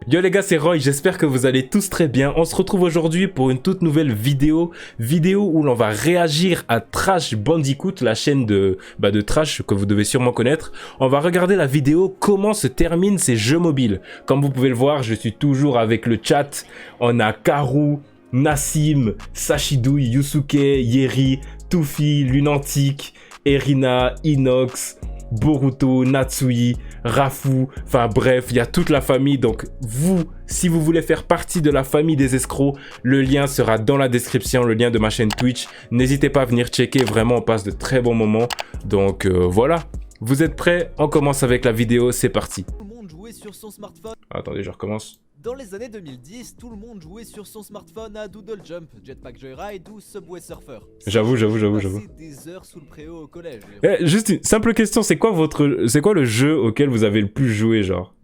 Yo les gars, c'est Roy, j'espère que vous allez tous très bien. On se retrouve aujourd'hui pour une toute nouvelle vidéo où l'on va réagir à Trash Bandicoot, la chaîne de Trash que vous devez sûrement connaître. On va regarder la vidéo comment se terminent ces jeux mobiles. Comme vous pouvez le voir, je suis toujours avec le chat. On a Karu, Nassim, Sashidouille, Yusuke, Yeri, Tufi, Lunantic, Erina, Inox, Boruto, Natsui, Rafu, enfin bref, il y a toute la famille. Donc vous, si vous voulez faire partie de la famille des escrocs, le lien sera dans la description, le lien de ma chaîne Twitch. N'hésitez pas à venir checker, vraiment on passe de très bons moments. Donc voilà, vous êtes prêts? On commence avec la vidéo, c'est parti. Tout le monde jouait sur son smartphone. Attendez, je recommence. Dans les années 2010, tout le monde jouait sur son smartphone à Doodle Jump, Jetpack Joyride ou Subway Surfer. J'avoue. Passer des heures sous le préau au collège. Juste une simple question, c'est quoi le jeu auquel vous avez le plus joué, genre?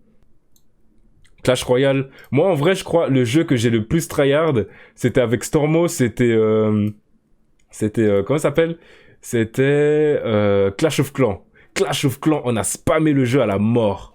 Clash Royale. Moi, en vrai, je crois, le jeu que j'ai le plus tryhard, c'était avec Stormo, c'était comment ça s'appelle? C'était Clash of Clans. Clash of Clans, on a spammé le jeu à la mort.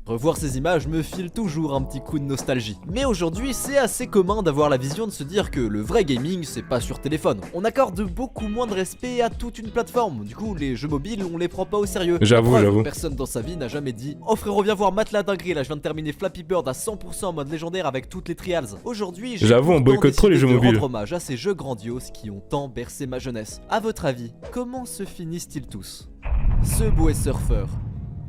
Revoir ces images me file toujours un petit coup de nostalgie. Mais aujourd'hui, c'est assez commun d'avoir la vision de se dire que le vrai gaming, c'est pas sur téléphone. On accorde beaucoup moins de respect à toute une plateforme. Du coup, les jeux mobiles, on les prend pas au sérieux. J'avoue. Personne dans sa vie n'a jamais dit « Oh frérot, viens voir Matelas dinguerie, là je viens de terminer Flappy Bird à 100% en mode légendaire avec toutes les trials. » Aujourd'hui, j'avoue, on boycotte trop les jeux mobiles. Rendre hommage à ces jeux grandioses qui ont tant bercé ma jeunesse. À votre avis, comment se finissent-ils tous? Subway Surfer.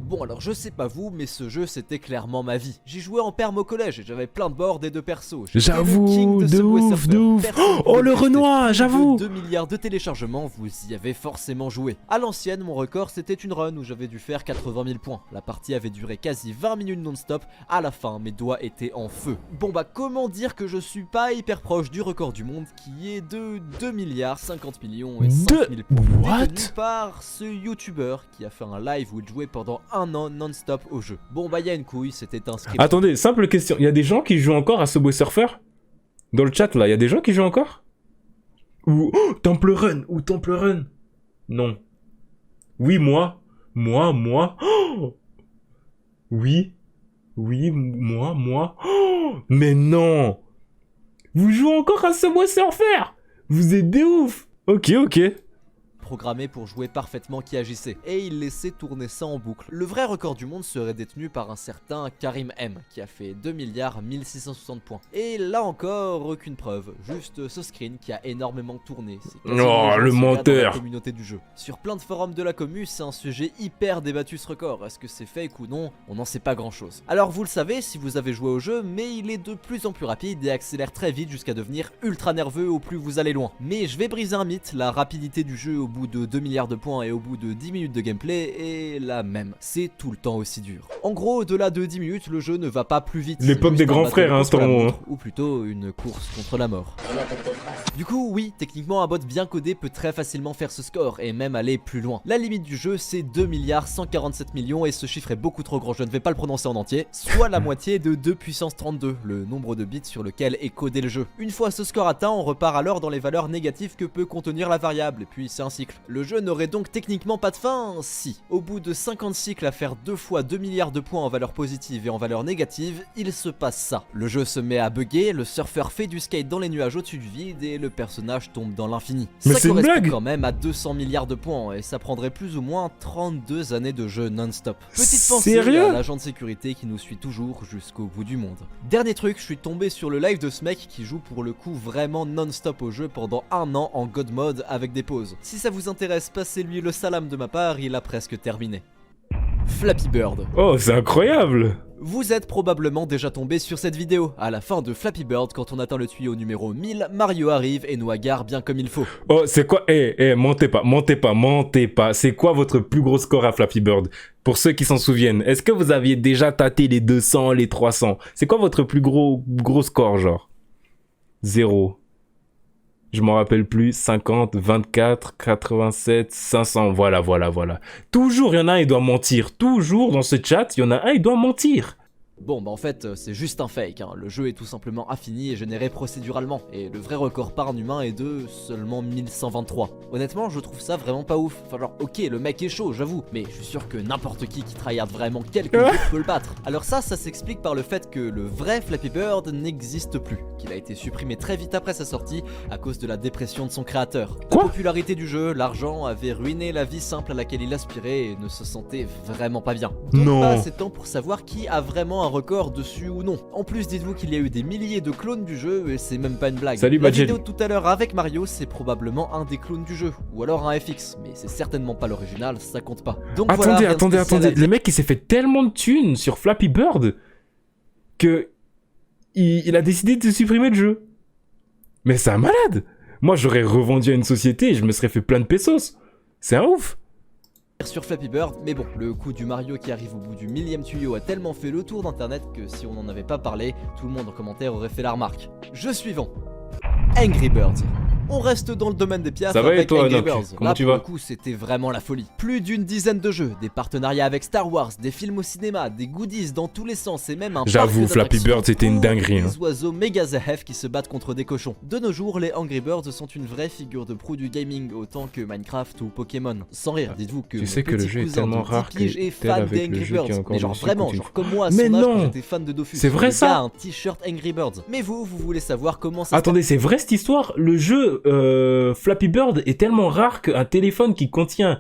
Bon alors je sais pas vous, mais ce jeu c'était clairement ma vie. J'y jouais en perm au collège et j'avais plein de boards et de persos. J'avoue, de ouf. Oh le Renoir, j'avoue. 2 milliards de téléchargements, vous y avez forcément joué. À l'ancienne, mon record c'était une run où j'avais dû faire 80 000 points. La partie avait duré quasi 20 minutes non-stop. À la fin, mes doigts étaient en feu. Bon bah comment dire que je suis pas hyper proche du record du monde qui est de 2 milliards 50 millions et 5 000 points. Détenu par ce YouTuber qui a fait un live où il jouait pendant un an non-stop au jeu. Bon bah y'a une couille, c'était un script. Attendez, simple question, il y a des gens qui jouent encore à Subway Surfer? Dans le chat là, il y a des gens qui jouent encore? Ou Temple Run, Non. Oui, moi. Oh oui, moi. Oh mais non. Vous jouez encore à Subway Surfer? Vous êtes des ouf. Ok. Programmé pour jouer parfaitement qui agissait, et il laissait tourner ça en boucle. Le vrai record du monde serait détenu par un certain Karim M, qui a fait 2 milliards 1660 points. Et là encore, aucune preuve, juste ce screen qui a énormément tourné. Oh, le menteur! Dans la communauté du jeu. Sur plein de forums de la commu, c'est un sujet hyper débattu ce record. Est-ce que c'est fake ou non? On n'en sait pas grand chose. Alors vous le savez si vous avez joué au jeu, mais il est de plus en plus rapide et accélère très vite jusqu'à devenir ultra nerveux au plus vous allez loin. Mais je vais briser un mythe, la rapidité du jeu au bout de 2 milliards de points et au bout de 10 minutes de gameplay est la même. C'est tout le temps aussi dur. En gros, au-delà de 10 minutes, le jeu ne va pas plus vite. L'époque des grands frères, hein, Stormo. Ou plutôt une course contre la mort. Du coup, oui, techniquement, un bot bien codé peut très facilement faire ce score et même aller plus loin. La limite du jeu, c'est 2 milliards 147 millions et ce chiffre est beaucoup trop grand, je ne vais pas le prononcer en entier, soit la moitié de 2 puissance 32, le nombre de bits sur lequel est codé le jeu. Une fois ce score atteint, on repart alors dans les valeurs négatives que peut contenir la variable, et puis c'est un cycle. Le jeu n'aurait donc techniquement pas de fin, si. Au bout de 50 cycles à faire 2 fois 2 milliards de points en valeur positive et en valeur négative, il se passe ça. Le jeu se met à bugger, le surfeur fait du skate dans les nuages au-dessus du vide et le personnage tombe dans l'infini. Mais ça c'est une blague quand même à 200 milliards de points et ça prendrait plus ou moins 32 années de jeu non-stop. Petite pensée à l'agent de sécurité qui nous suit toujours jusqu'au bout du monde. Dernier truc, je suis tombé sur le live de ce mec qui joue pour le coup vraiment non-stop au jeu pendant un an en God mode avec des pauses. Si ça vous intéresse, passez-lui le salam de ma part, il a presque terminé. Flappy Bird. Oh, c'est incroyable! Vous êtes probablement déjà tombé sur cette vidéo. À la fin de Flappy Bird, quand on atteint le tuyau numéro 1000, Mario arrive et nous agarre bien comme il faut. Oh, c'est quoi? Mentez pas. C'est quoi votre plus gros score à Flappy Bird? Pour ceux qui s'en souviennent, est-ce que vous aviez déjà tâté les 200, les 300? C'est quoi votre plus gros score, genre? 0. Je m'en rappelle plus, 50, 24, 87, 500, voilà. Toujours, il y en a un, il doit mentir. Toujours dans ce chat, il y en a un, il doit mentir. Bon bah en fait c'est juste un fake, hein. Le jeu est tout simplement infini et généré procéduralement, et le vrai record par un humain est de seulement 1123. Honnêtement je trouve ça vraiment pas ouf, enfin genre ok le mec est chaud j'avoue, mais je suis sûr que n'importe qui tryhard vraiment quelques jours peut le battre. Alors ça s'explique par le fait que le vrai Flappy Bird n'existe plus, qu'il a été supprimé très vite après sa sortie à cause de la dépression de son créateur. La popularité du jeu, l'argent avait ruiné la vie simple à laquelle il aspirait et ne se sentait vraiment pas bien. Donc pas assez de temps pour savoir qui a vraiment un record dessus ou non. En plus dites-vous qu'il y a eu des milliers de clones du jeu et c'est même pas une blague. Salut, la vidéo de tout à l'heure avec Mario c'est probablement un des clones du jeu, ou alors un FX, mais c'est certainement pas l'original, ça compte pas. Donc attendez, voilà, attendez, le mec il s'est fait tellement de thunes sur Flappy Bird que il a décidé de supprimer le jeu. Mais c'est un malade. Moi j'aurais revendu à une société et je me serais fait plein de pesos. C'est un ouf. Sur Flappy Bird, mais bon, le coup du Mario qui arrive au bout du 1000e tuyau a tellement fait le tour d'internet que si on n'en avait pas parlé, tout le monde en commentaire aurait fait la remarque. Jeu suivant, Angry Birds. On reste dans le domaine des piafs avec Angry Birds. Là, pour le coup, c'était vraiment la folie. Plus d'une dizaine de jeux, des partenariats avec Star Wars, des films au cinéma, des goodies dans tous les sens et même un J'avoue, Flappy Bird, c'était une dinguerie. Des oiseaux méga zahef qui se battent contre des cochons. De nos jours, les Angry Birds sont une vraie figure de proue du gaming autant que Minecraft ou Pokémon. Sans rire, dites-vous que tu sais que le jeu est tellement rare que est fan des Angry Birds. Mais genre vraiment, genre comme moi à son âge, j'étais fan de Dofus. C'est vrai ça. Un t-shirt Angry Birds. Mais vous voulez savoir comment ça. Attendez, c'est vrai cette histoire? Le jeu Flappy Bird est tellement rare qu'un téléphone qui contient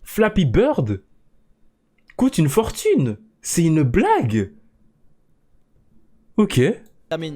Flappy Bird coûte une fortune. C'est une blague. Ok.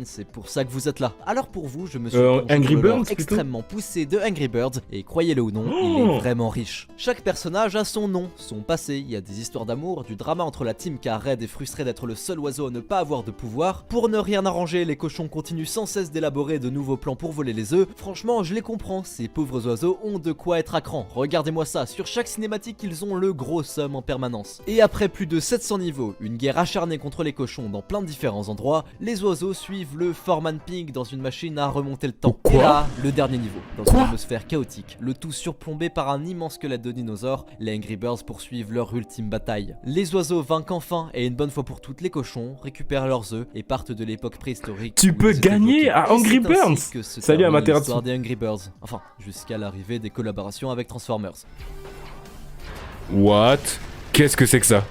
C'est pour ça que vous êtes là. Alors pour vous, je me suis Angry Birds extrêmement poussé de Angry Birds et croyez-le ou non, il est vraiment riche. Chaque personnage a son nom, son passé, il y a des histoires d'amour, du drama entre la team car Red est frustré d'être le seul oiseau à ne pas avoir de pouvoir. Pour ne rien arranger, les cochons continuent sans cesse d'élaborer de nouveaux plans pour voler les œufs. Franchement, je les comprends, ces pauvres oiseaux ont de quoi être à cran. Regardez-moi ça, sur chaque cinématique, ils ont le gros somme en permanence. Et après plus de 700 niveaux, une guerre acharnée contre les cochons dans plein de différents endroits, les oiseaux suivent le Foreman Pig dans une machine à remonter le temps. Et là, le dernier niveau, dans une atmosphère chaotique, le tout surplombé par un immense squelette de dinosaure, les Angry Birds poursuivent leur ultime bataille. Les oiseaux vainquent enfin, et une bonne fois pour toutes, les cochons récupèrent leurs œufs et partent de l'époque préhistorique. Tu peux gagner à Angry Birds. Salut à Materazzi. L'histoire des Angry Birds, enfin, jusqu'à l'arrivée des collaborations avec Transformers. What? Qu'est-ce que c'est que ça?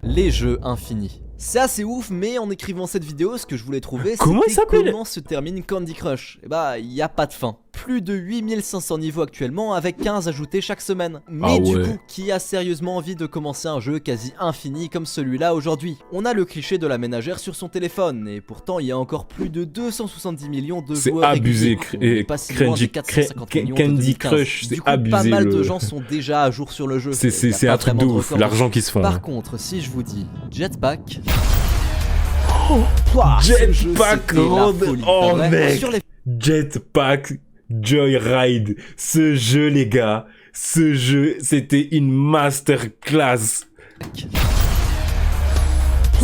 Les jeux infinis. C'est assez ouf, mais en écrivant cette vidéo, ce que je voulais trouver, c'était comment se termine Candy Crush. Et bah, y a pas de fin. Plus de 8500 niveaux actuellement, avec 15 ajoutés chaque semaine. Mais du coup, qui a sérieusement envie de commencer un jeu quasi infini comme celui-là aujourd'hui? On a le cliché de la ménagère sur son téléphone, et pourtant il y a encore plus de 270 millions de joueurs. C'est abusé, et Candy Crush, c'est abusé. Pas mal de gens sont déjà à jour sur le jeu. C'est un truc de ouf, l'argent qui se font. Par contre, si je vous dis Jetpack... Jetpack, oh mec, Jetpack Joyride, ce jeu les gars, ce jeu c'était une masterclass.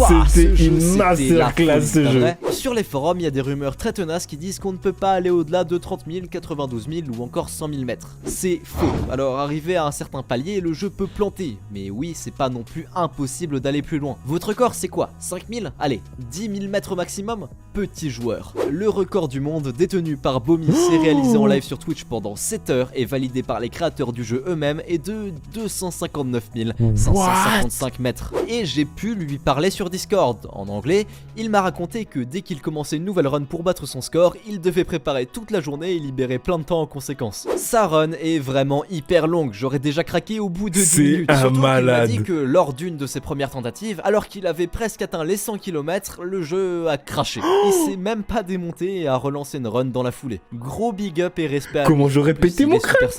C'était une masterclass ce jeu. Sur les forums, il y a des rumeurs très tenaces qui disent qu'on ne peut pas aller au-delà de 30 000, 92 000 ou encore 100 000 mètres. C'est faux. Alors arrivé à un certain palier, le jeu peut planter. Mais oui, c'est pas non plus impossible d'aller plus loin. Votre record c'est quoi? 5 000? Allez, 10 000 mètres maximum? Petit joueur. Le record du monde détenu par Bomis et réalisé en live sur Twitch pendant 7 heures et validé par les créateurs du jeu eux-mêmes est de 259 555 mètres. Et j'ai pu lui parler sur Discord. En anglais, il m'a raconté que dès qu'il commençait une nouvelle run pour battre son score, il devait préparer toute la journée et libérer plein de temps en conséquence. Sa run est vraiment hyper longue, j'aurais déjà craqué au bout de 10 minutes. Surtout qu'il m'a dit que lors d'une de ses premières tentatives, alors qu'il avait presque atteint les 100 km, le jeu a craché. Il s'est même pas démonté et a relancé une run dans la foulée. Gros big up et respect à comment j'aurais pété mon crâne.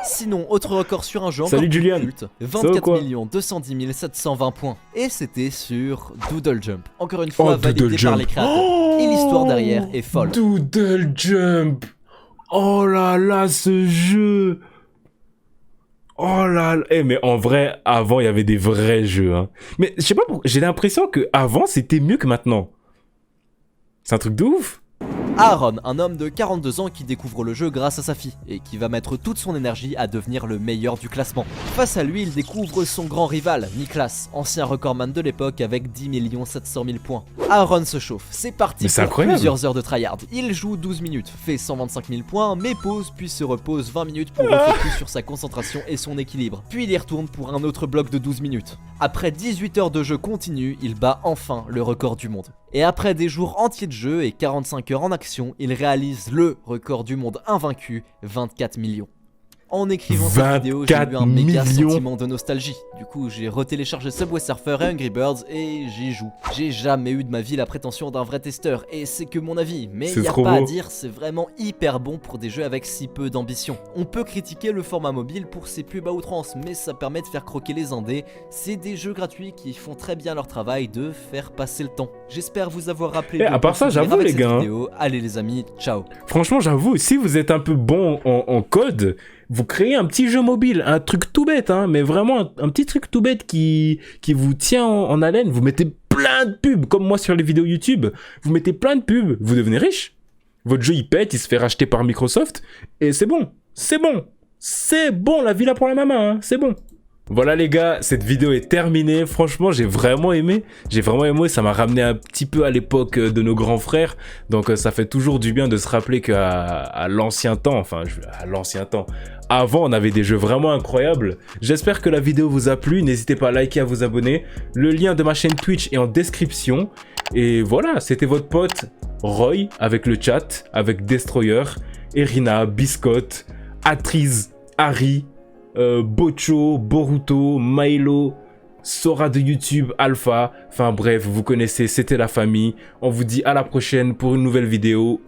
Sinon, autre record sur un jeu encore plus culte, 24 210 720 points. Et c'était sur Doodle Jump. Encore une fois validé par les créateurs. Et l'histoire derrière est folle. Doodle Jump. Oh là là, ce jeu. Oh là là. Eh, mais en vrai, avant, il y avait des vrais jeux. Hein. Mais je sais pas pourquoi, j'ai l'impression que avant c'était mieux que maintenant. C'est un truc de ouf. Aaron, un homme de 42 ans qui découvre le jeu grâce à sa fille et qui va mettre toute son énergie à devenir le meilleur du classement. Face à lui, il découvre son grand rival, Niklas, ancien recordman de l'époque avec 10 700 000 points. Aaron se chauffe, c'est parti pour incroyable. Plusieurs heures de tryhard. Il joue 12 minutes, fait 125 000 points, mais pause puis se repose 20 minutes pour refocus sur sa concentration et son équilibre. Puis il y retourne pour un autre bloc de 12 minutes. Après 18 heures de jeu continu, il bat enfin le record du monde. Et après des jours entiers de jeu et 45 heures en action, il réalise le record du monde invaincu, 24 millions. En écrivant cette vidéo, j'ai eu un méga sentiment de nostalgie. Du coup, j'ai retéléchargé Subway Surfer et Angry Birds et j'y joue. J'ai jamais eu de ma vie la prétention d'un vrai testeur et c'est que mon avis, mais y a pas à dire, c'est vraiment hyper bon pour des jeux avec si peu d'ambition. On peut critiquer le format mobile pour ses pubs à outrance, mais ça permet de faire croquer les indés. C'est des jeux gratuits qui font très bien leur travail de faire passer le temps. J'espère vous avoir rappelé. À part ça, j'avoue les gars. Allez les amis, ciao. Franchement, j'avoue, si vous êtes un peu bon en code, vous créez un petit jeu mobile, un truc tout bête, hein, mais vraiment un petit truc tout bête qui vous tient en haleine. Vous mettez plein de pubs, comme moi sur les vidéos YouTube. Vous mettez plein de pubs, vous devenez riche. Votre jeu, il pète, il se fait racheter par Microsoft. Et c'est bon, c'est bon. C'est bon, la villa pour la maman, hein, c'est bon. Voilà les gars, cette vidéo est terminée. Franchement, j'ai vraiment aimé. Ça m'a ramené un petit peu à l'époque de nos grands frères. Donc ça fait toujours du bien de se rappeler qu'à l'ancien temps, avant on avait des jeux vraiment incroyables. J'espère que la vidéo vous a plu. N'hésitez pas à liker, à vous abonner. Le lien de ma chaîne Twitch est en description. Et voilà, c'était votre pote Roy avec le chat, avec Destroyer, Erina, Biscotte, Atriz, Harry, Bocho, Boruto, Milo, Sora de YouTube, Alpha, enfin bref, vous connaissez, c'était la famille. On vous dit à la prochaine pour une nouvelle vidéo.